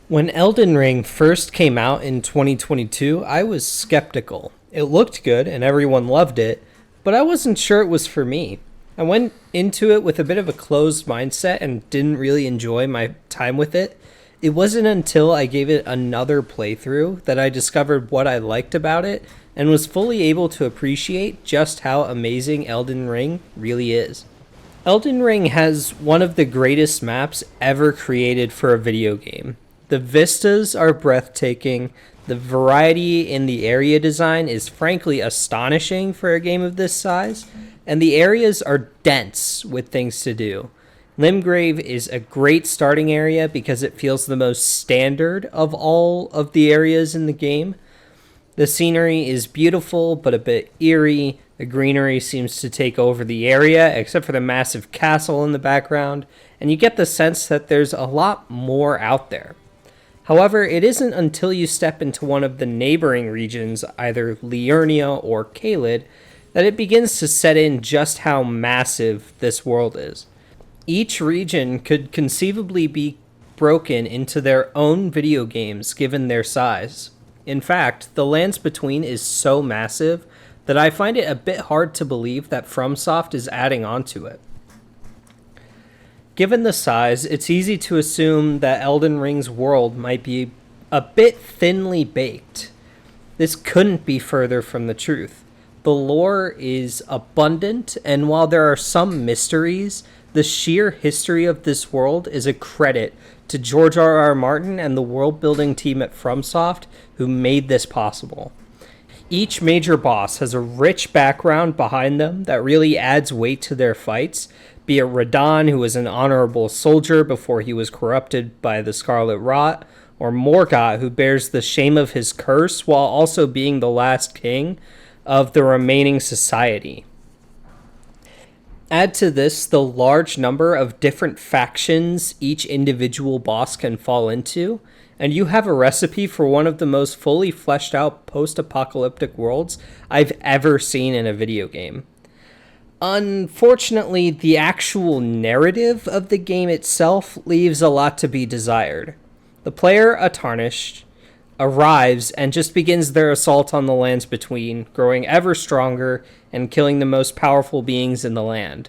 When Elden Ring first came out in 2022, I was skeptical. It looked good and everyone loved it, but I wasn't sure it was for me. I went into it with a bit of a closed mindset and didn't really enjoy my time with it. It wasn't until I gave it another playthrough that I discovered what I liked about it and was fully able to appreciate just how amazing Elden Ring really is. Elden Ring has one of the greatest maps ever created for a video game. The vistas are breathtaking. The variety in the area design is frankly astonishing for a game of this size, and the areas are dense with things to do. Limgrave is a great starting area because it feels the most standard of all of the areas in the game. The scenery is beautiful but a bit eerie. The greenery seems to take over the area, except for the massive castle in the background, and you get the sense that there's a lot more out there. However, it isn't until you step into one of the neighboring regions, either Liurnia or Caelid, that it begins to set in just how massive this world is. Each region could conceivably be broken into their own video games given their size. In fact, the lands between is so massive that I find it a bit hard to believe that FromSoft is adding onto it. Given the size, it's easy to assume that Elden Ring's world might be a bit thinly baked. This couldn't be further from the truth. The lore is abundant, and while there are some mysteries, the sheer history of this world is a credit to George R.R. Martin and the world-building team at FromSoft who made this possible. Each major boss has a rich background behind them that really adds weight to their fights, be it Radahn, who was an honorable soldier before he was corrupted by the Scarlet Rot, or Morgott, who bears the shame of his curse while also being the last king of the remaining society. Add to this the large number of different factions each individual boss can fall into, and you have a recipe for one of the most fully fleshed out post-apocalyptic worlds I've ever seen in a video game. Unfortunately, the actual narrative of the game itself leaves a lot to be desired. The player, Atarnished, arrives and just begins their assault on the lands between, growing ever stronger and killing the most powerful beings in the land.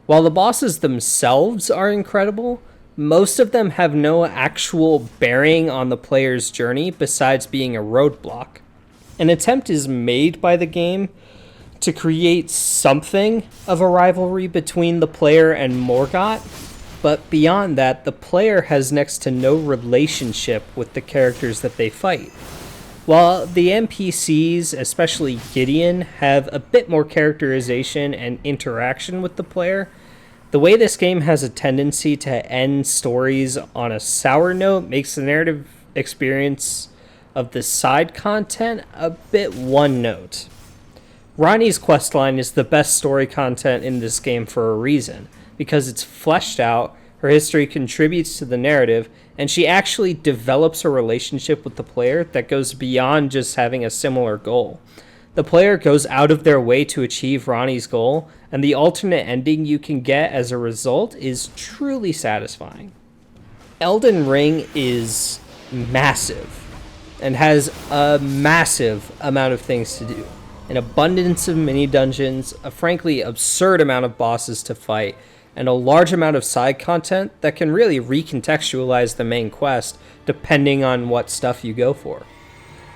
While the bosses themselves are incredible, most of them have no actual bearing on the player's journey besides being a roadblock. An attempt is made by the game to create something of a rivalry between the player and Morgott, but beyond that, the player has next to no relationship with the characters that they fight. While the NPCs, especially Gideon, have a bit more characterization and interaction with the player, the way this game has a tendency to end stories on a sour note makes the narrative experience of the side content a bit one note. Ranni's questline is the best story content in this game for a reason, because it's fleshed out, her history contributes to the narrative, and she actually develops a relationship with the player that goes beyond just having a similar goal. The player goes out of their way to achieve Ranni's goal, and the alternate ending you can get as a result is truly satisfying. Elden Ring is massive, and has a massive amount of things to do. An abundance of mini-dungeons, a frankly absurd amount of bosses to fight, and a large amount of side content that can really recontextualize the main quest depending on what stuff you go for.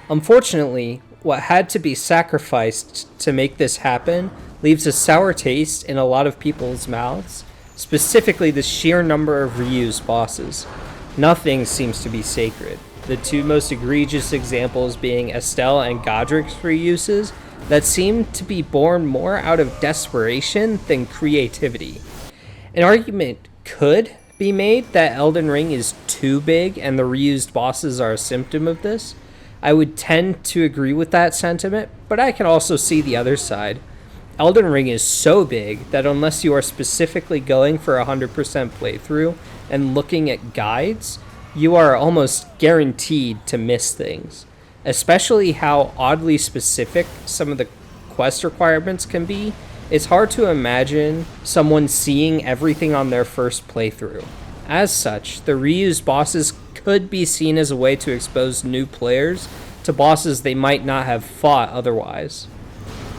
Unfortunately, what had to be sacrificed to make this happen leaves a sour taste in a lot of people's mouths, specifically the sheer number of reused bosses. Nothing seems to be sacred, the two most egregious examples being Estelle and Godric's reuses that seem to be born more out of desperation than creativity. An argument could be made that Elden Ring is too big and the reused bosses are a symptom of this. I would tend to agree with that sentiment, but I can also see the other side. Elden Ring is so big that unless you are specifically going for a 100% playthrough and looking at guides, you are almost guaranteed to miss things. Especially how oddly specific some of the quest requirements can be, it's hard to imagine someone seeing everything on their first playthrough. As such, the reused bosses could be seen as a way to expose new players to bosses they might not have fought otherwise.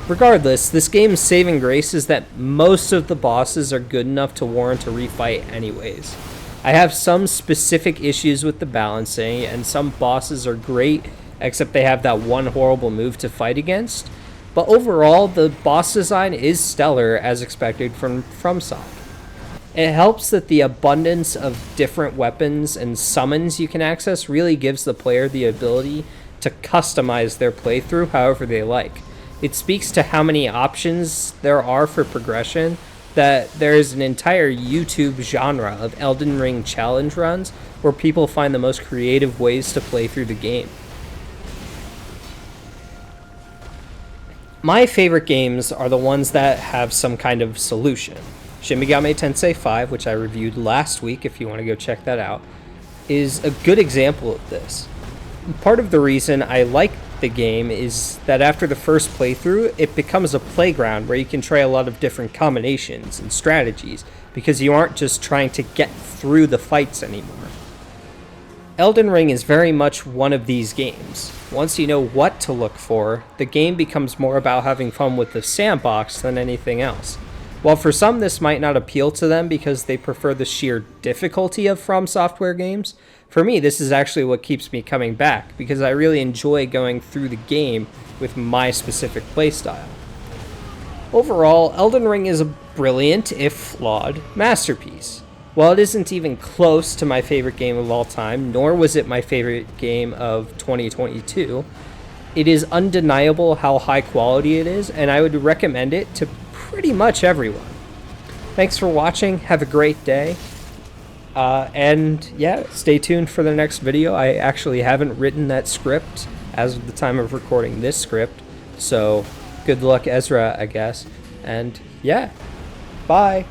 Regardless, this game's saving grace is that most of the bosses are good enough to warrant a refight anyways. I have some specific issues with the balancing, and some bosses are great, except they have that one horrible move to fight against. But overall, the boss design is stellar as expected from FromSoft. It helps that the abundance of different weapons and summons you can access really gives the player the ability to customize their playthrough however they like. It speaks to how many options there are for progression, that there is an entire YouTube genre of Elden Ring challenge runs where people find the most creative ways to play through the game. My favorite games are the ones that have some kind of solution. Shin Megami Tensei 5, which I reviewed last week if you want to go check that out, is a good example of this. Part of the reason I like the game is that after the first playthrough, it becomes a playground where you can try a lot of different combinations and strategies, because you aren't just trying to get through the fights anymore. Elden Ring is very much one of these games. Once you know what to look for, the game becomes more about having fun with the sandbox than anything else. While for some this might not appeal to them because they prefer the sheer difficulty of From Software games, for me this is actually what keeps me coming back, because I really enjoy going through the game with my specific playstyle. Overall, Elden Ring is a brilliant, if flawed, masterpiece. While it isn't even close to my favorite game of all time, nor was it my favorite game of 2022, it is undeniable how high quality it is, and I would recommend it to pretty much everyone. Thanks for watching, have a great day, and yeah, stay tuned for the next video. I actually haven't written that script as of the time of recording this script, so good luck Ezra, I guess, and yeah, bye!